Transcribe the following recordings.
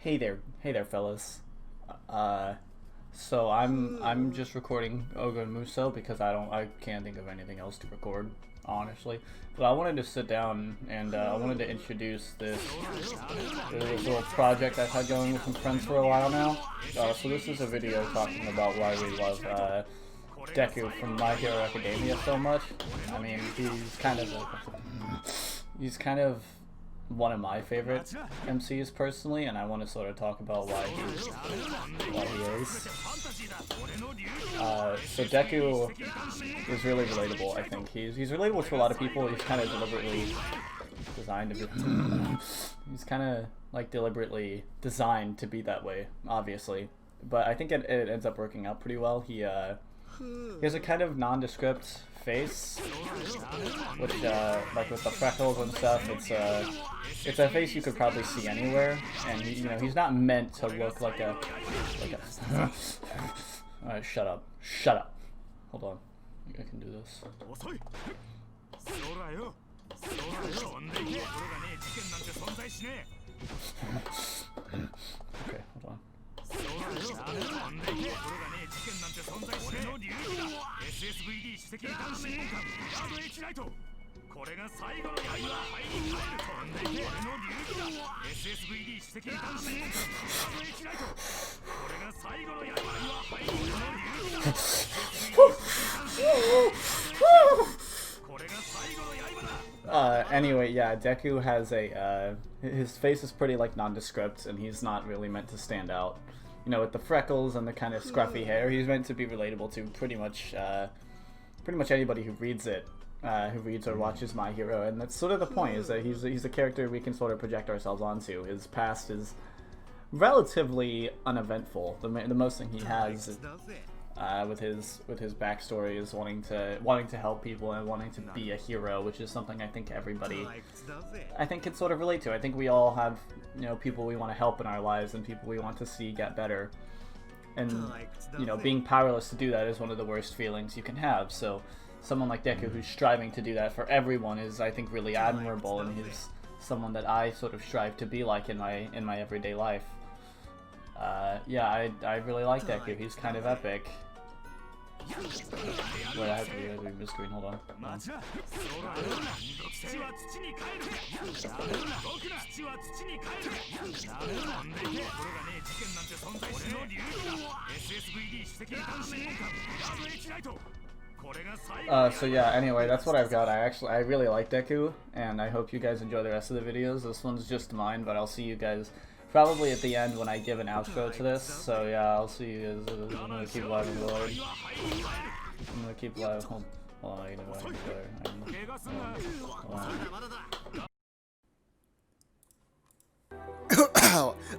Hey there, fellas. Uh, so I'm just recording Oga and Muso because I can't think of anything else to record, honestly. But I wanted to sit down and I wanted to introduce this little project I've had going with some friends for a while now. So this is a video talking about why we love Deku from My Hero Academia so much. I mean, he's kind of one of my favorite MCs personally, and I want to sort of talk about why he is. So Deku is really relatable. I think he's relatable to a lot of people. He's kind of deliberately designed to be. He's kind of like deliberately designed to be that way, obviously. But I think it ends up working out pretty well. He has a kind of nondescript face, which like with the freckles and stuff, it's a face you could probably see anywhere, and he's not meant to look like a Alright, shut up, hold on, I can do this. Okay, hold on. Anyway, yeah, Deku has his face is pretty like nondescript, and he's not really meant to stand out. With the freckles and the kind of scruffy hair, he's meant to be relatable to pretty much anybody who reads it, who reads or watches My Hero, and that's sort of the point, is that he's a character we can sort of project ourselves onto. His past is relatively uneventful. The most thing he has with his backstory is wanting to help people and wanting to be a hero, which is something I think everybody can sort of relate to. I think we all have people we want to help in our lives and people we want to see get better, and being powerless to do that is one of the worst feelings you can have. So someone like Deku who's striving to do that for everyone is, I think, really admirable, and he's someone that I sort of strive to be like in my everyday life. Yeah, I really like Deku. He's kind of epic. Wait, I have to leave the screen, hold on. So yeah, anyway, that's what I've got. I really like Deku, and I hope you guys enjoy the rest of the videos. This one's just mine, but I'll see you guys probably at the end when I give an outro to this. So yeah, I'll see you guys. I'm gonna keep live in the Lord. I'm gonna keep live. Hold on, I need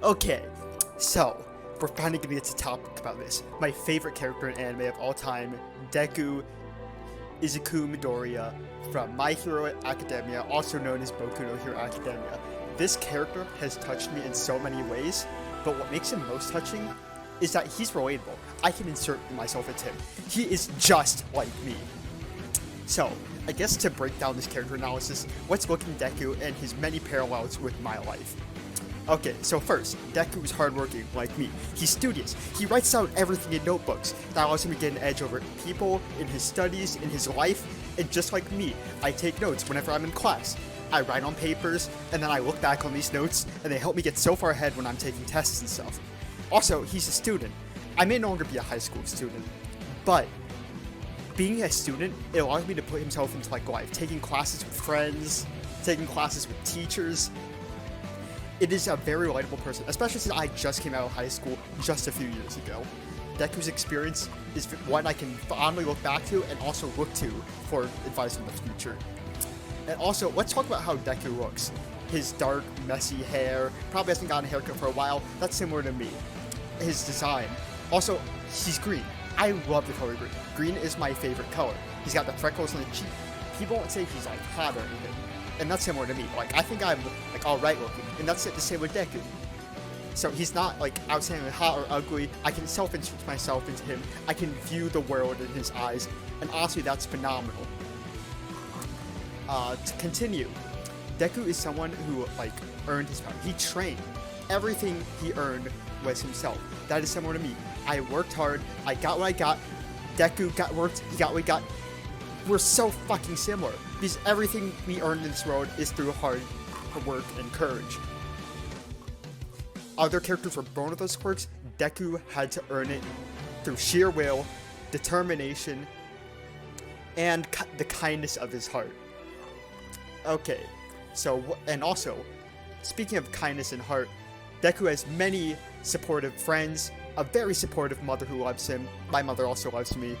Okay, so we're finally gonna get to topic about this. My favorite character in anime of all time, Deku Izuku Midoriya from My Hero Academia, also known as Boku no Hero Academia. This character has touched me in so many ways, but what makes him most touching is that he's relatable. I can insert myself into him. He is just like me. So, I guess to break down this character analysis, let's look at Deku and his many parallels with my life. Okay, so first, Deku is hardworking, like me. He's studious. He writes down everything in notebooks. That allows him to get an edge over people, in his studies, in his life, and just like me, I take notes whenever I'm in class. I write on papers, and then I look back on these notes, and they help me get so far ahead when I'm taking tests and stuff. Also, he's a student. I may no longer be a high school student, but being a student, it allows me to put himself into like life, taking classes with friends, taking classes with teachers. It is a very relatable person, especially since I just came out of high school just a few years ago. Deku's experience is one I can fondly look back to and also look to for advice in the future. And also, let's talk about how Deku looks. His dark, messy hair, probably hasn't gotten a haircut for a while, that's similar to me. His design. Also, he's green. I love the color green. Green is my favorite color. He's got the freckles on the cheek. People won't say he's like hot or anything. And that's similar to me. Like, I think I'm like alright looking, and that's the same with Deku. So he's not like outstandingly hot or ugly. I can self-insert myself into him. I can view the world in his eyes, and honestly, that's phenomenal. To continue, Deku is someone who like earned his power. He trained. everything he earned was himself. That is similar to me. I worked hard, I got what I got, Deku got worked, he got what he got. We're so fucking similar, because everything we earn in this world is through hard work and courage. Other characters were born with those quirks. Deku had to earn it through sheer will, determination, and the kindness of his heart. Okay, so, and also, speaking of kindness and heart, Deku has many supportive friends, a very supportive mother who loves him. My mother also loves me.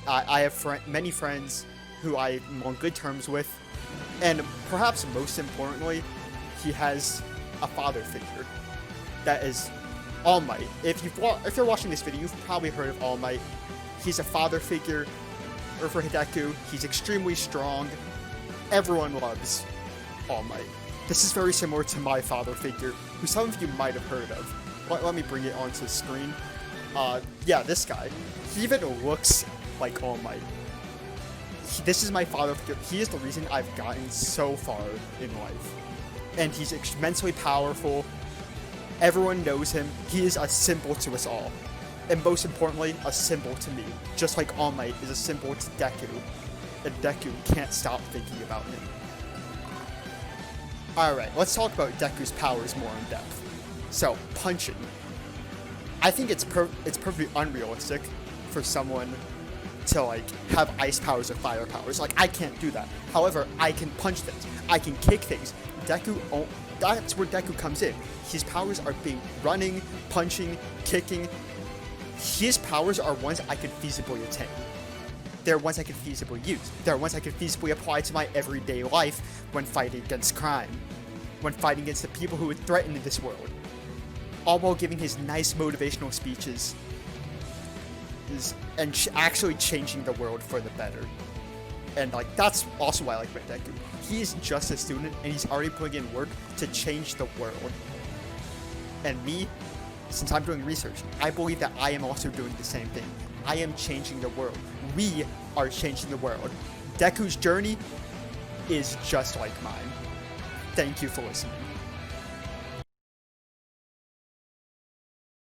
I have many friends who I'm on good terms with, and perhaps most importantly, he has a father figure. That is All Might. If you're watching this video, you've probably heard of All Might. He's a father figure for Deku. He's extremely strong. Everyone loves All Might. This is very similar to my father figure, who some of you might have heard of. Let me bring it onto the screen. Yeah, this guy. He even looks like All Might. This is my father figure. He is the reason I've gotten so far in life. And he's immensely powerful. Everyone knows him. He is a symbol to us all. And most importantly, a symbol to me. Just like All Might is a symbol to Deku. And Deku can't stop thinking about him. Alright, let's talk about Deku's powers more in depth. So, punching. I think it's perfectly unrealistic for someone to, like, have ice powers or fire powers. Like, I can't do that. However, I can punch things. I can kick things. That's where Deku comes in. His powers are being running, punching, kicking. His powers are ones I could feasibly attain. They're ones I could feasibly use. They're ones I could feasibly apply to my everyday life when fighting against crime, when fighting against the people who would threaten this world. All while giving his nice motivational speeches and actually changing the world for the better. And like that's also why I like Deku. He is just a student and he's already putting in work to change the world. And me, since I'm doing research, I believe that I am also doing the same thing. I am changing the world. We are changing the world. Deku's journey is just like mine. Thank you for listening.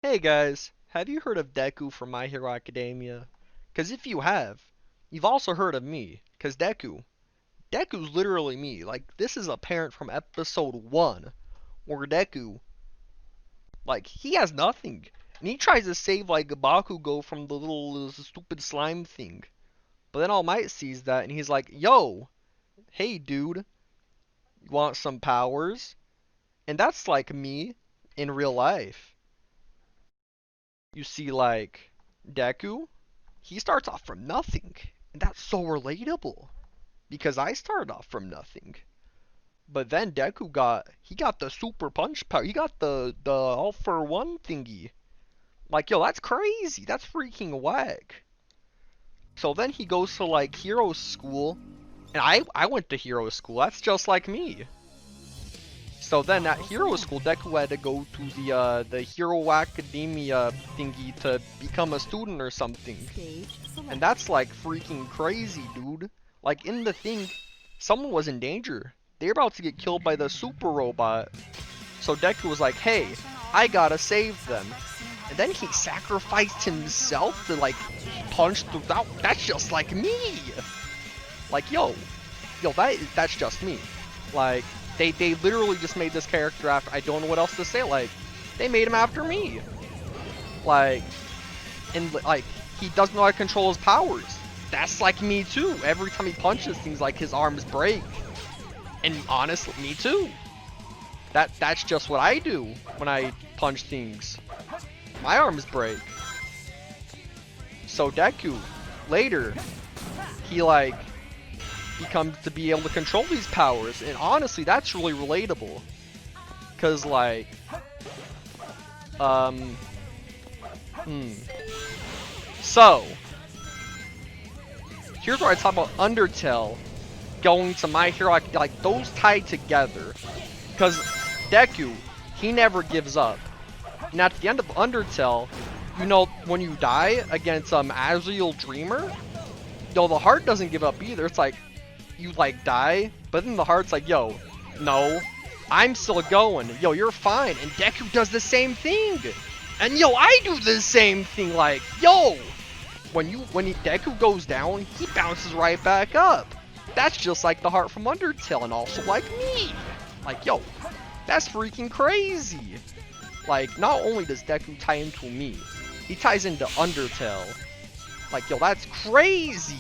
Hey guys, have you heard of Deku from My Hero Academia? Cause if you have, you've also heard of me. Cause Deku's literally me. Like, this is apparent from episode 1, where Deku, like, he has nothing. And he tries to save, like, Bakugo from the little stupid slime thing. But then All Might sees that, and he's like, yo, hey dude, you want some powers? And that's like me in real life. You see, like, Deku, he starts off from nothing. And that's so relatable. Because I started off from nothing. But then Deku got the super punch power. He got the all for one thingy. Like, yo, that's crazy. That's freaking whack. So then he goes to, like, hero school. And I went to hero school. That's just like me. So then at hero school, Deku had to go to the Hero Academia thingy to become a student or something. And that's like freaking crazy, dude. Like in the thing, someone was in danger. They were about to get killed by the super robot. So Deku was like, hey, I gotta save them. And then he sacrificed himself to like punch through that. That's just like me. Like, yo, that's just me. Like, they literally just made this character after, I don't know what else to say, like, they made him after me. Like, and like, he doesn't know how to control his powers. That's like me too. Every time he punches things, like his arms break. And honestly, me too. That's just what I do when I punch things. My arms break. So Deku, later, he comes to be able to control these powers, and honestly, that's really relatable. Cause like, So, here's where I talk about Undertale going to My Hero, like those tied together. Cause Deku, he never gives up. And at the end of Undertale, you know, when you die against Azrael Dreamer, though the heart doesn't give up either. It's like, you like die, but then the heart's like, yo, no, I'm still going. Yo, you're fine. And Deku does the same thing. And yo, I do the same thing. Like, yo, when Deku goes down, he bounces right back up. That's just like the heart from Undertale, and also like me. Like, yo, that's freaking crazy. Like, not only does Deku tie into me, he ties into Undertale. Like, yo, that's crazy.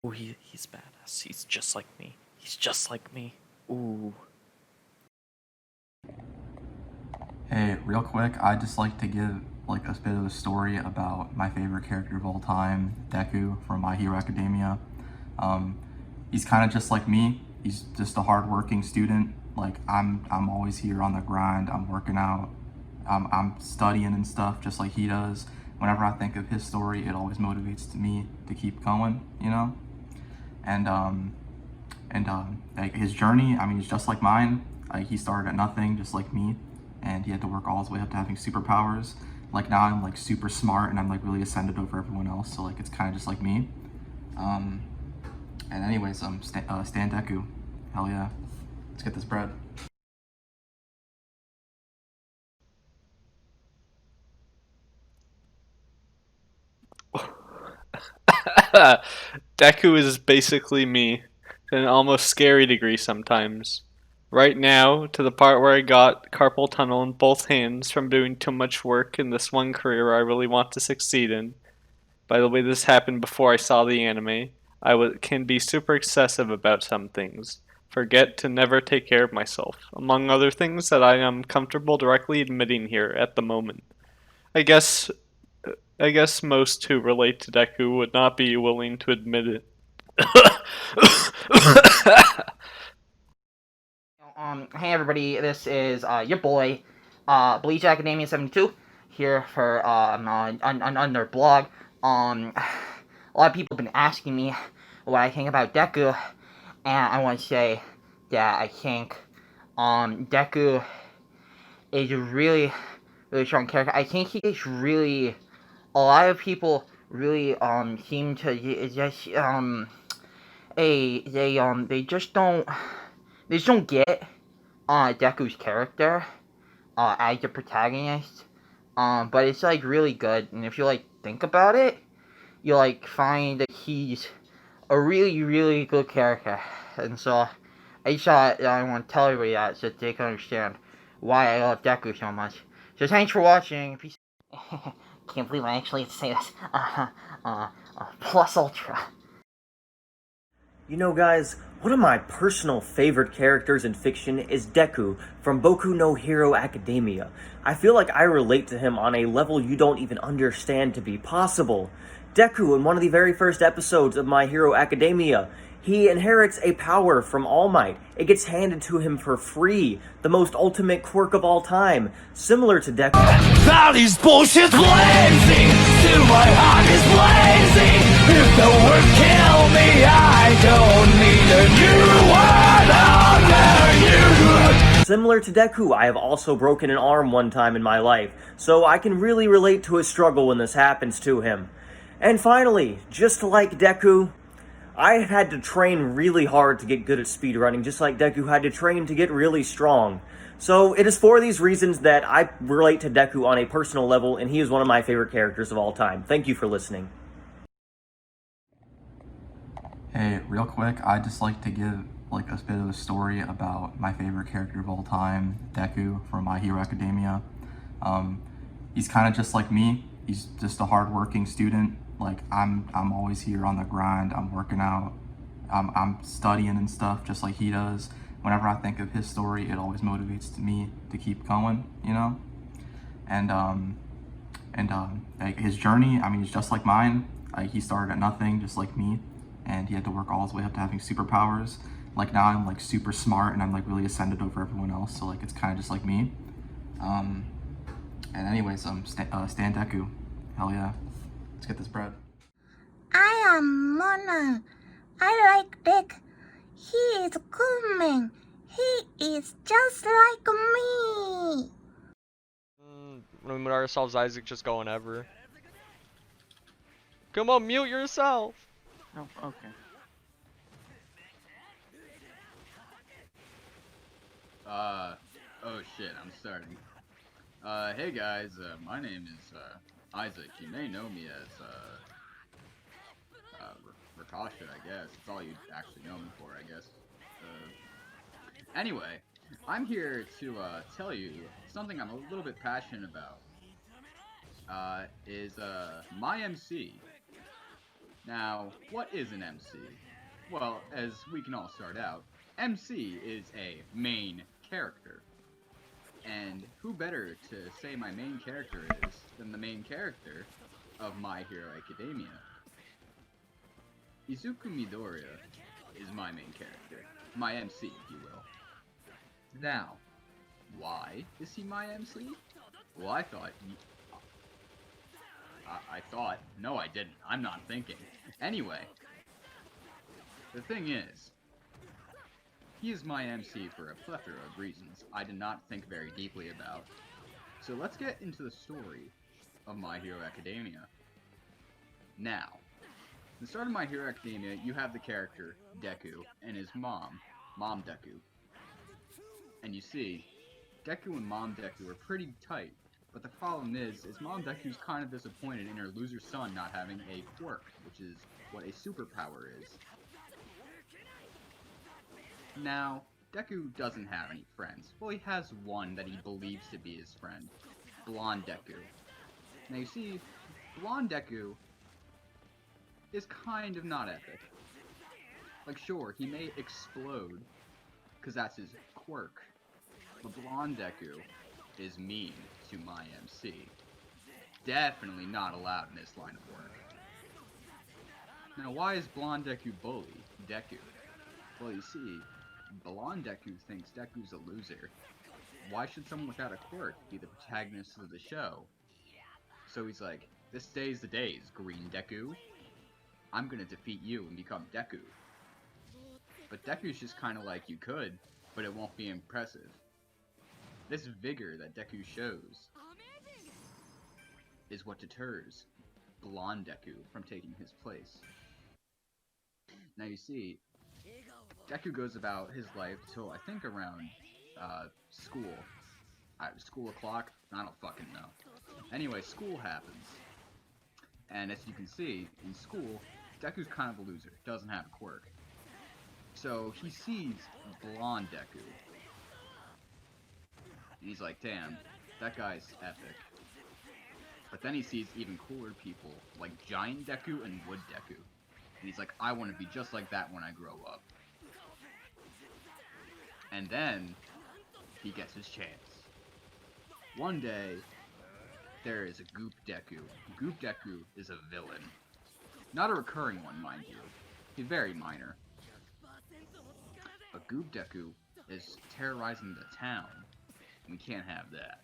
Ooh, he's badass. He's just like me. He's just like me. Ooh. Hey, real quick, I'd just like to give like a bit of a story about my favorite character of all time, Deku from My Hero Academia. He's kind of just like me. He's just a hardworking student. Like I'm always here on the grind. I'm working out. I'm studying and stuff just like he does. Whenever I think of his story, it always motivates me to keep going, you know? And like his journey, I mean, it's just like mine. Like he started at nothing, just like me, and he had to work all his way up to having superpowers. Like now I'm like super smart and I'm like really ascended over everyone else, so like it's kind of just like me. And anyways, Stan Deku, hell yeah, let's get this bread. Deku is basically me, to an almost scary degree sometimes. Right now, to the part where I got carpal tunnel in both hands from doing too much work in this one career I really want to succeed in. By the way, this happened before I saw the anime. Can be super excessive about some things. Forget to never take care of myself, among other things that I am comfortable directly admitting here at the moment. I guess most who relate to Deku would not be willing to admit it. Hey everybody, this is your boy, Bleach Academia 72 here for on their blog. A lot of people have been asking me what I think about Deku, and I want to say that I think Deku is a really strong character. I think he is really, a lot of people really seem to just they just don't get Deku's character as the protagonist. But it's like really good, and if you like think about it, you like find that he's a really good character. And so I just thought I want to tell everybody that so they can understand why I love Deku so much. So thanks for watching. Peace. Can't believe I actually had to say this. Plus Ultra. You know guys, one of my personal favorite characters in fiction is Deku from Boku no Hero Academia. I feel like I relate to him on a level you don't even understand to be possible. Deku, in one of the very first episodes of My Hero Academia, he inherits a power from All Might. It gets handed to him for free, the most ultimate quirk of all time, similar to Deku. Valley's bullshit's blazing, still my heart is blazing. If the word kill me, I don't need a new one under you. Similar to Deku, I have also broken an arm one time in my life, so I can really relate to his struggle when this happens to him. And finally, just like Deku, I had to train really hard to get good at speedrunning, just like Deku had to train to get really strong. So it is for these reasons that I relate to Deku on a personal level, and he is one of my favorite characters of all time. Thank you for listening. Hey, real quick, I'd just like to give like a bit of a story about my favorite character of all time, Deku from My Hero Academia. He's kind of just like me. He's just a hardworking student. Like I'm always here on the grind. I'm working out. I'm studying and stuff just like he does. Whenever I think of his story, it always motivates me to keep going, you know? And like his journey, I mean, it's just like mine. He started at nothing, just like me, and he had to work all his way up to having superpowers. Like now I'm like super smart and I'm like really ascended over everyone else, so like it's kind of just like me. And anyways, Stan Deku, hell yeah, let's get this bread. I am Mona. I like Dick. He is a cool man. He is just like me. When we put ourselves, Isaac just going ever. Come on, mute yourself. Oh, okay. Oh shit, I'm starting. Hey guys, my name is, Isaac. You may know me as, Rakasha, I guess. That's all you actually know me for, I guess. Anyway, I'm here to, tell you something I'm a little bit passionate about. Is, my MC. Now, what is an MC? Well, as we can all start out, MC is a main character. And who better to say my main character is than the main character of My Hero Academia? Izuku Midoriya is my main character. My MC, if you will. Now, why is he my MC? Well, I thought... I thought... No, I didn't. I'm not thinking. Anyway, the thing is, he is my MC for a plethora of reasons I did not think very deeply about. So let's get into the story of My Hero Academia. Now, at the start of My Hero Academia, you have the character Deku and his mom, Mom Deku. And you see, Deku and Mom Deku are pretty tight, but the problem is Mom Deku's kind of disappointed in her loser son not having a quirk, which is what a superpower is. Now, Deku doesn't have any friends. Well, he has one that he believes to be his friend, Blonde Deku. Now you see, Blonde Deku is kind of not epic. Like, sure, he may explode, because that's his quirk, but Blonde Deku is mean to my MC. Definitely not allowed in this line of work. Now, why is Blonde Deku bully Deku? Well, you see, Blonde Deku thinks Deku's a loser. Why should someone without a quirk be the protagonist of the show? So he's like, this day's the days, Green Deku. I'm gonna defeat you and become Deku. But Deku's just kinda like, you could, but it won't be impressive. This vigor that Deku shows is what deters Blonde Deku from taking his place. Now you see, Deku goes about his life till I think around school. School o'clock? I don't fucking know. Anyway, school happens. And as you can see, in school, Deku's kind of a loser, doesn't have a quirk. So he sees Blonde Deku. And he's like, damn, that guy's epic. But then he sees even cooler people, like Giant Deku and Wood Deku. And he's like, I want to be just like that when I grow up. And then, he gets his chance. One day, there is a Goop Deku. Goop Deku is a villain. Not a recurring one, mind you. He's very minor. But Goop Deku is terrorizing the town. And we can't have that.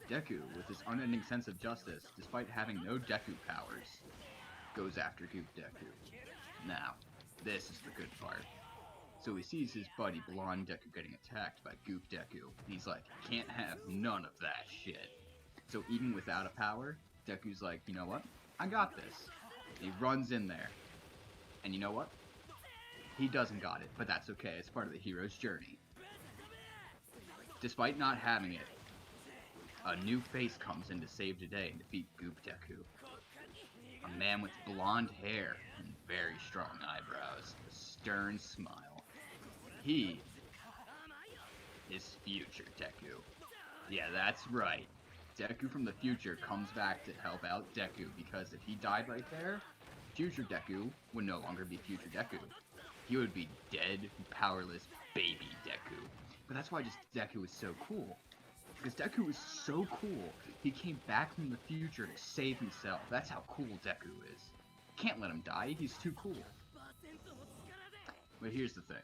Deku, with his unending sense of justice, despite having no Deku powers, goes after Goop Deku. Now, this is the good part. So he sees his buddy Blonde Deku getting attacked by Goop Deku, and he's like, can't have none of that shit. So even without a power, Deku's like, you know what? I got this. And he runs in there. And you know what? He doesn't got it, but that's okay, it's part of the hero's journey. Despite not having it, a new face comes in to save the day and defeat Goop Deku. A man with blonde hair and very strong eyebrows, a stern smile. He is future Deku. Yeah, that's right. Deku from the future comes back to help out Deku because if he died right there, future Deku would no longer be future Deku. He would be dead, powerless baby Deku. But that's why just Deku is so cool. Because Deku is so cool, he came back from the future to save himself. That's how cool Deku is. Can't let him die, he's too cool. But here's the thing.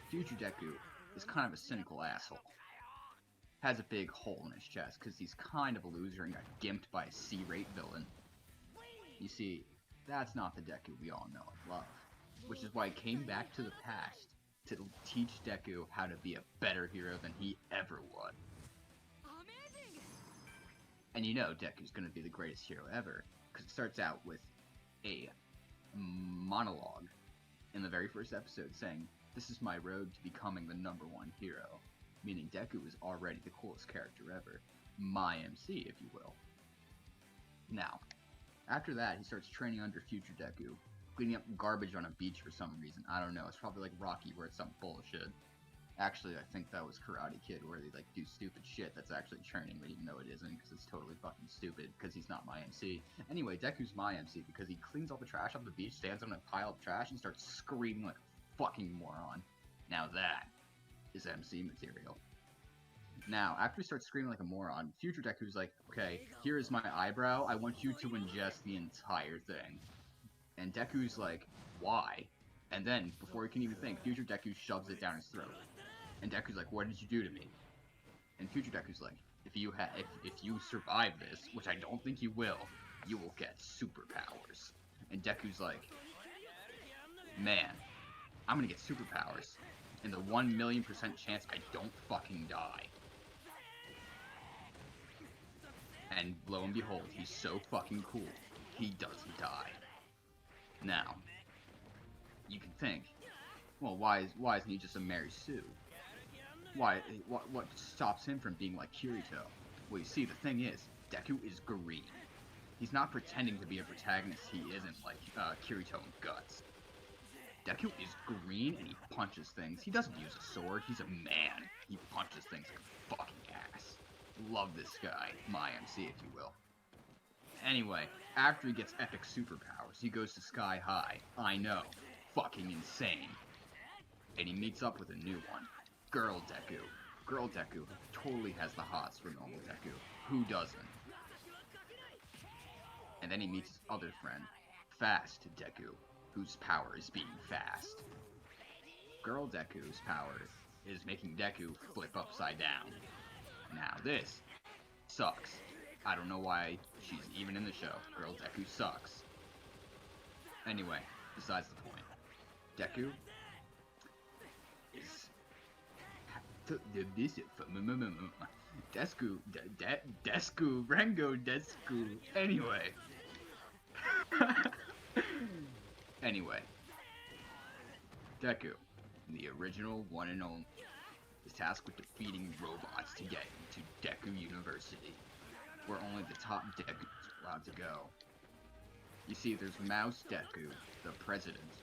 Future Deku is kind of a cynical asshole. Has a big hole in his chest because he's kind of a loser and got gimped by a C-rate villain. You see, that's not the Deku we all know and love. Which is why he came back to the past to teach Deku how to be a better hero than he ever was. And you know Deku's gonna be the greatest hero ever, because it starts out with a monologue in the very first episode saying, this is my road to becoming the #1 hero. meaning Deku is already the coolest character ever. My MC, if you will. Now, after that, he starts training under future Deku, cleaning up garbage on a beach for some reason. I don't know, it's probably like Rocky where it's some bullshit. Actually, I think that was Karate Kid where they like do stupid shit that's actually training, but even though it isn't, because it's totally fucking stupid, because he's not my MC. Anyway, Deku's my MC because he cleans all the trash off the beach, stands on a pile of trash, and starts screaming like a fucking moron. Now that is MC material. Now, after he starts screaming like a moron, future Deku's like, okay, here is my eyebrow, I want you to ingest the entire thing. And Deku's like, why? And then, before he can even think, future Deku shoves it down his throat. And Deku's like, what did you do to me? And future Deku's like, if you survive this, which I don't think you will get superpowers. And Deku's like, man, I'm gonna get superpowers. And the 1,000,000% chance I don't fucking die. And lo and behold, he's so fucking cool, he doesn't die. Now, you can think, well, why isn't he just a Mary Sue? What stops him from being like Kirito? Well, you see, the thing is, Deku is green. He's not pretending to be a protagonist he isn't, like Kirito and Guts. Deku is green and he punches things. He doesn't use a sword, he's a man. He punches things like a fucking ass. Love this guy, my MC if you will. Anyway, after he gets epic superpowers, he goes to Sky High. I know, fucking insane. And he meets up with a new one, Girl Deku. Girl Deku totally has the hots for normal Deku. Who doesn't? And then he meets his other friend, Fast Deku, whose power is being fast. Girl Deku's power is making Deku flip upside down. Now this sucks. I don't know why she's even in the show. Girl Deku sucks. Anyway, besides the point. Deku is Desku, Rengo Desku. Anyway, Deku, the original one and only, is tasked with defeating robots to get into Deku University, where only the top Dekus are allowed to go. You see, there's Mouse Deku, the president,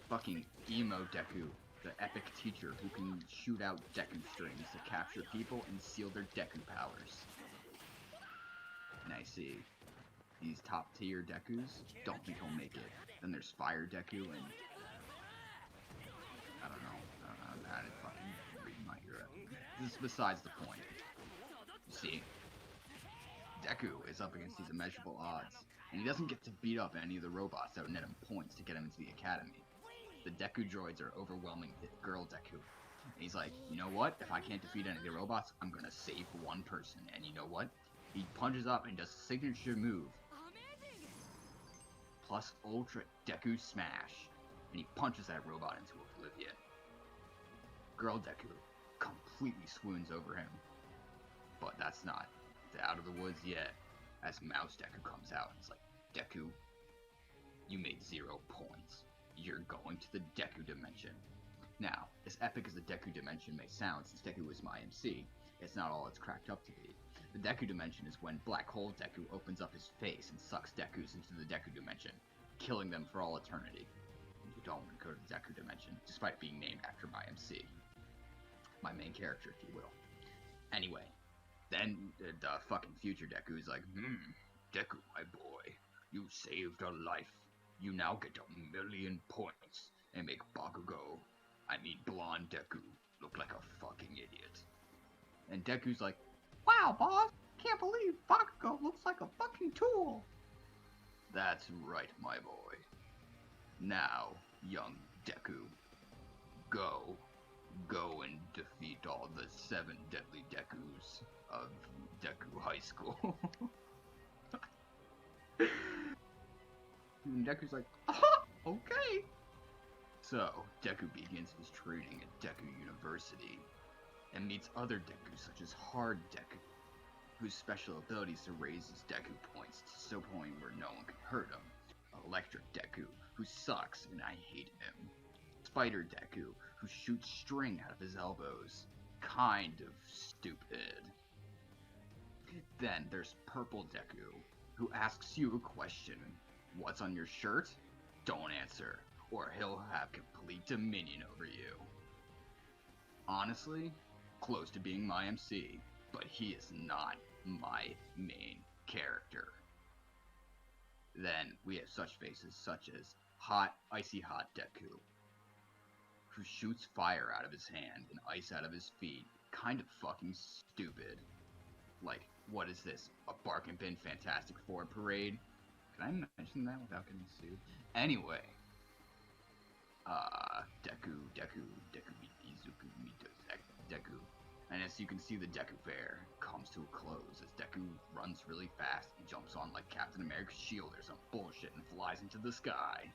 fucking Emo Deku, the epic teacher who can shoot out Deku strings to capture people and seal their Deku powers. And I see these top tier Dekus don't think he'll make it. Then there's Fire Deku and I don't know. I didn't fucking read my hero. This is besides the point. You see, Deku is up against these immeasurable odds, and he doesn't get to beat up any of the robots that would net him points to get him into the academy. The Deku droids are overwhelming Girl Deku. And he's like, you know what? If I can't defeat any of the robots, I'm gonna save one person. And you know what? He punches up and does a signature move. Plus Ultra Deku Smash. And he punches that robot into oblivion. Girl Deku completely swoons over him. But that's not out of the woods yet. As Mouse Deku comes out, it's like, Deku, you made 0 points. You're going to the Deku Dimension. Now, as epic as the Deku Dimension may sound, since Deku is my MC, it's not all it's cracked up to be. The Deku Dimension is when Black Hole Deku opens up his face and sucks Dekus into the Deku Dimension, killing them for all eternity. You don't want to go to the Deku Dimension, despite being named after my MC. My main character, if you will. Anyway, then the fucking future Deku is like, Deku, my boy, you saved a life. You now get 1,000,000 points and make Bakugo, blonde Deku, look like a fucking idiot. And Deku's like, wow, boss, can't believe Bakugo looks like a fucking tool. That's right, my boy. Now, young Deku, go and defeat all the 7 deadly Dekus of Deku High School. And Deku's like, okay. So, Deku begins his training at Deku University, and meets other Deku such as Hard Deku, whose special ability is to raise his Deku points to so point where no one can hurt him. Electric Deku, who sucks and I hate him. Spider Deku, who shoots string out of his elbows. kind of stupid. Then there's Purple Deku, who asks you a question. What's on your shirt? Don't answer, or he'll have complete dominion over you. Honestly, close to being my MC, but he is not my main character. Then we have such faces such as Icy Hot Deku, who shoots fire out of his hand and ice out of his feet. Kind of fucking stupid. Like, what is this? A Bark and Bin Fantastic Four parade? Can I mention that without getting sued? Anyway. Deku, Izuku, Mito, Deku. And as you can see, the Deku Fair comes to a close as Deku runs really fast and jumps on like Captain America's shield or some bullshit and flies into the sky.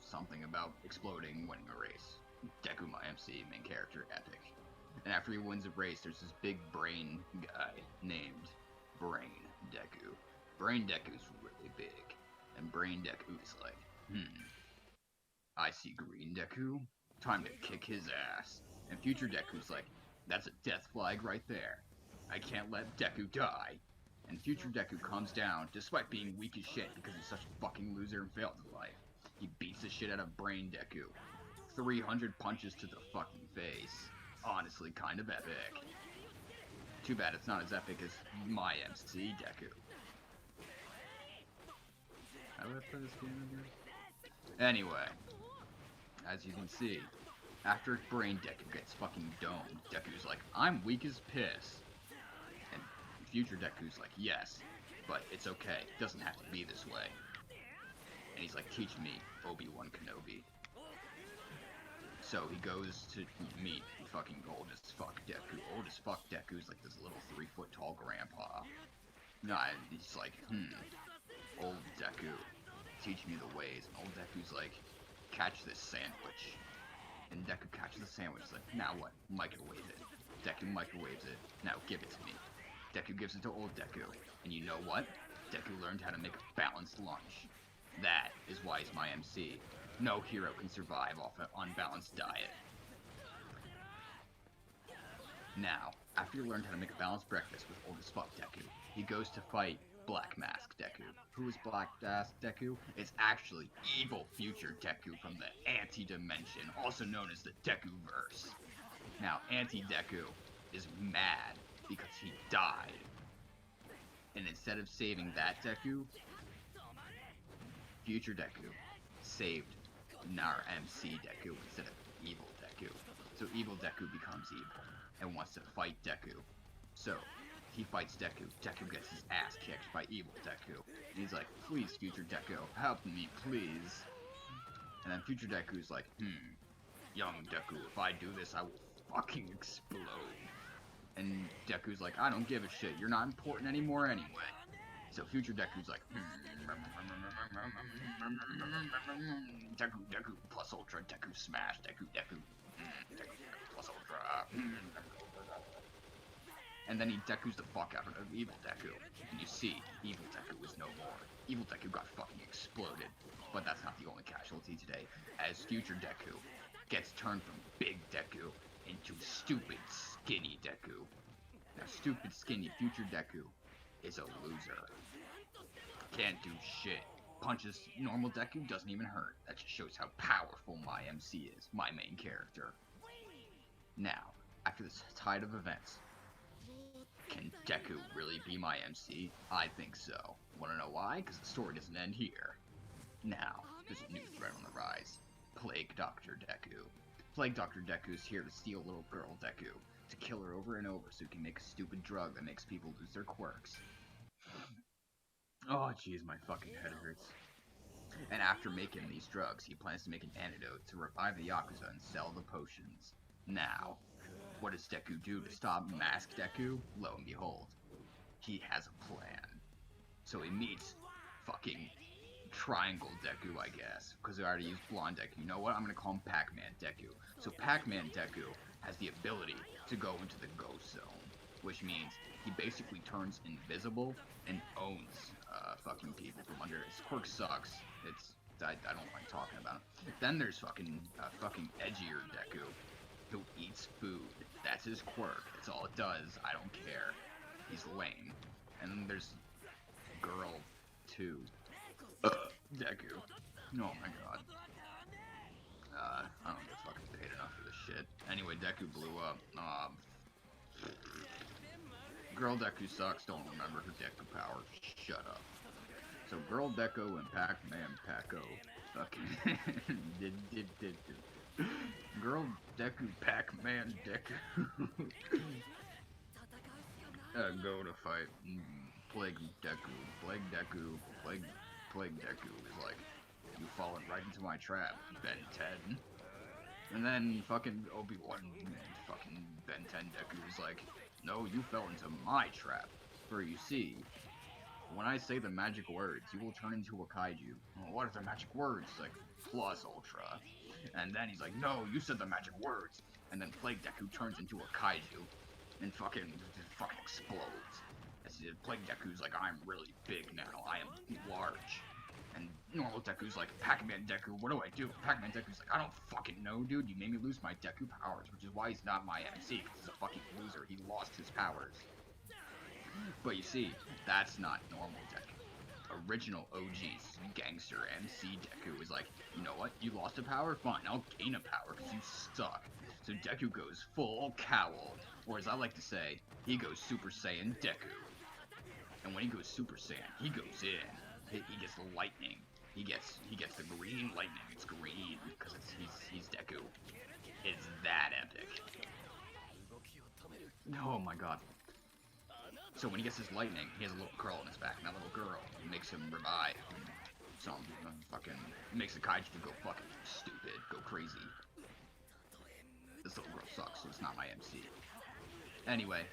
Something about exploding, winning a race. Deku, my MC, main character, epic. And after he wins a race, there's this big brain guy named Brain Deku. Brain Deku's really big. And Brain Deku is like, I see Green Deku, time to kick his ass. And Future Deku's like, that's a death flag right there. I can't let Deku die. And Future Deku comes down, despite being weak as shit because he's such a fucking loser and failed in life. He beats the shit out of Brain Deku. 300 punches to the fucking face. Honestly, kind of epic. Too bad it's not as epic as my MC, Deku. How do I play this game in here? Anyway, as you can see, after Brain Deku gets fucking domed, Deku's like, I'm weak as piss. And Future Deku's like, yes, but it's okay. It doesn't have to be this way. And he's like, teach me, Obi-Wan Kenobi. So he goes to meet fucking old as fuck Deku. Old as fuck Deku's like this little 3-foot tall grandpa. No, he's like, old Deku, teach me the ways. And old Deku's like, catch this sandwich. And Deku catches the sandwich, like, now what? Microwave it. Deku microwaves it. Now give it to me. Deku gives it to old Deku. And you know what? Deku learned how to make a balanced lunch. That is why he's my MC. No hero can survive off an unbalanced diet. Now, after he learned how to make a balanced breakfast with old as fuck Deku, he goes to fight Black Mask Deku. Who is Black Mask Deku? It's actually evil Future Deku from the Anti-Dimension, also known as the Deku-verse. Now, Anti-Deku is mad because he died. And instead of saving that Deku, Future Deku saved our MC Deku instead of evil Deku. So evil Deku becomes evil and wants to fight Deku. So he fights Deku. Deku gets his ass kicked by evil Deku. And he's like, please Future Deku, help me please. And then Future Deku's like, young Deku, if I do this I will fucking explode. And Deku's like, I don't give a shit, you're not important anymore anyway. So Future Deku's like, Deku plus Ultra, Deku Smash, Deku plus Ultra. And then he Deku's the fuck out of Evil Deku. And you see, Evil Deku is no more. Evil Deku got fucking exploded. But that's not the only casualty today, as Future Deku gets turned from Big Deku into Stupid Skinny Deku. Now stupid skinny Future Deku is a loser. Can't do shit. Punches normal Deku, doesn't even hurt. That just shows how powerful my MC is, my main character. Now, after this tide of events, can Deku really be my MC? I think so. Wanna know why? Because the story doesn't end here. Now, there's a new threat on the rise. Plague Dr. Deku. Plague Dr. Deku is here to steal little girl Deku, to kill her over and over so he can make a stupid drug that makes people lose their quirks. Oh jeez, my fucking head hurts. And after making these drugs, he plans to make an antidote to revive the Yakuza and sell the potions. Now, what does Deku do to stop Mask Deku? Lo and behold, he has a plan. So he meets fucking Triangle Deku, I guess, because I already used Blonde Deku. You know what? I'm gonna call him Pac-Man Deku. So Pac-Man Deku has the ability to go into the Ghost Zone, which means he basically turns invisible and owns fucking people from under. His quirk sucks. I don't like talking about it. Then there's fucking edgier Deku, who eats food. That's his quirk. That's all it does. I don't care. He's lame. And then there's Girl 2. Deku. Oh my god. I don't get fucking paid enough for this shit. Anyway, Deku blew up. Girl Deku sucks. Don't remember her Deku power. Shut up. So Girl Deku and Pac-Man Paco. Fucking did. Girl Deku Pac-Man Deku. Go to fight Plague Deku. Plague Deku is like, you've fallen right into my trap, Ben 10. And then fucking Obi-Wan, fucking Ben 10 Deku is like, no, you fell into my trap. For you see, when I say the magic words, you will turn into a kaiju. Well, what are the magic words? Like, plus Ultra. And then he's like, no, you said the magic words. And then Plague Deku turns into a kaiju and fucking explodes. Plague Deku's like, I'm really big now. I am large. And normal Deku's like, Pac-Man Deku, what do I do? Pac-Man Deku's like, I don't fucking know, dude. You made me lose my Deku powers, which is why he's not my MC, because he's a fucking loser. He lost his powers. But you see, that's not normal Deku. Original OG's gangster MC Deku is like, you know what? You lost a power? Fine, I'll gain a power, because you suck. So Deku goes full cowl. Or as I like to say, he goes Super Saiyan Deku. And when he goes Super Saiyan, he goes in. He gets the lightning. He gets the green lightning. It's green because he's Deku. It's that epic. Oh my god. So when he gets his lightning, he has a little girl on his back, and that little girl makes him revive. Makes the kaiju go fucking stupid, go crazy. This little girl sucks, so it's not my MC. Anyway,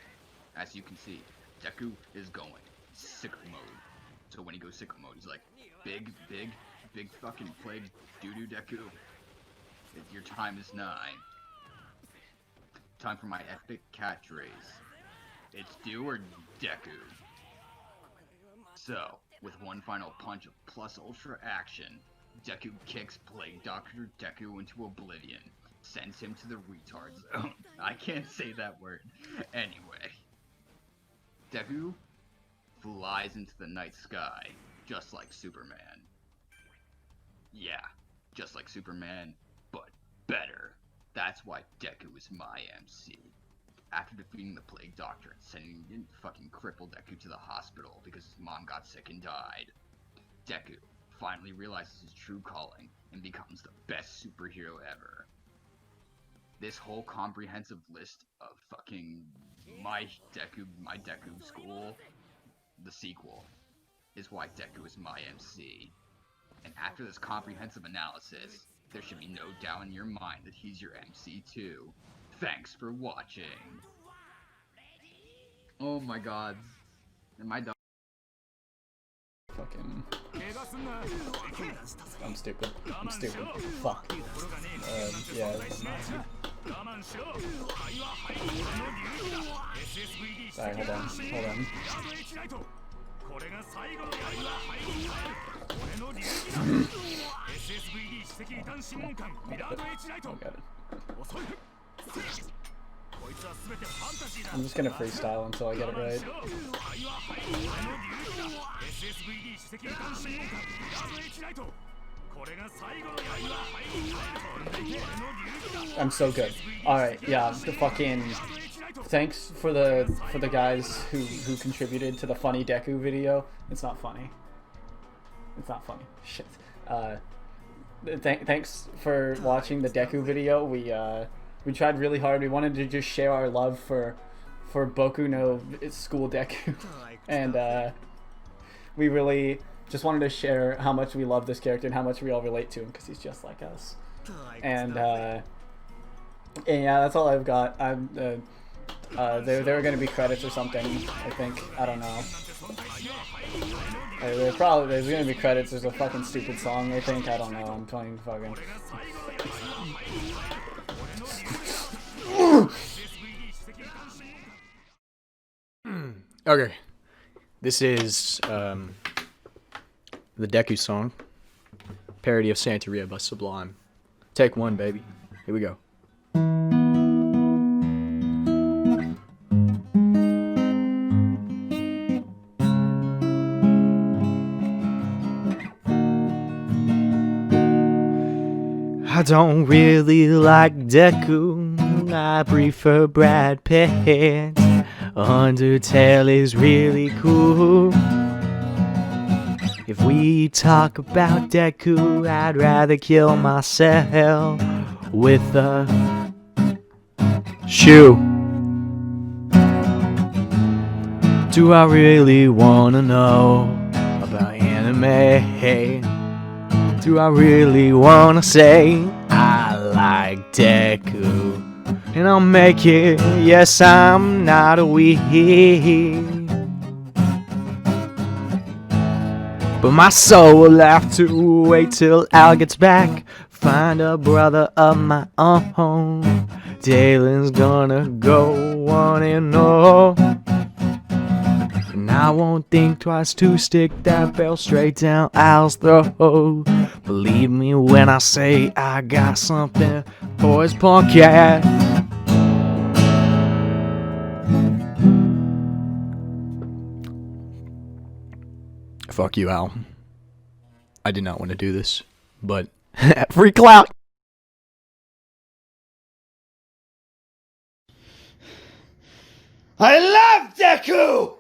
as you can see, Deku is going sicko mode. So when he goes sicko mode, he's like, big fucking plague doo-doo Deku. Your time is nigh. Time for my epic catchphrase. It's do or Deku. So, with one final punch of plus ultra action, Deku kicks Plague Dr. Deku into oblivion. Sends him to the retard zone. I can't say that word. Anyway. Deku flies into the night sky, just like Superman. Yeah, just like Superman, but better. That's why Deku is my MC. After defeating the Plague Doctor and sending fucking crippled Deku to the hospital because his mom got sick and died, Deku finally realizes his true calling and becomes the best superhero ever. This whole comprehensive list of fucking my Deku school, the sequel, is why Deku is my MC. And after this comprehensive analysis, there should be no doubt in your mind that he's your MC too. Thanks for watching. Oh my god. Am I done? Fucking... I'm stupid. Fuck. Yeah. Sorry, hold on. Oh, got it. I'm just gonna freestyle until I get it right. I'm so good. Alright, yeah, the fucking... Thanks for the guys who contributed to the funny Deku video. It's not funny. Shit. Thanks for watching the Deku video. We tried really hard. We wanted to just share our love for Boku no School Deku. And we really just wanted to share how much we love this character and how much we all relate to him because he's just like us. And yeah, that's all I've got. There are going to be credits or something, I think. I don't know. There's going to be credits. There's a fucking stupid song, I think. I don't know. I'm playing fucking... Okay. This is the Deku song. Parody of Santeria by Sublime. Take one, baby. Here we go. I don't really like Deku. I prefer Brad Pitt. Undertale is really cool. If we talk about Deku, I'd rather kill myself with a shoe. Do I really wanna know about anime? Do I really wanna say I like Deku? And I'll make it, yes, I'm not a weeb. But my soul will have to wait till Al gets back. Find a brother of my own. Dalen's gonna go on and on. And I won't think twice to stick that bell straight down Al's throat. Believe me when I say I got something for his punk cat. Fuck you, Al. I did not want to do this, but free clout. I love Deku!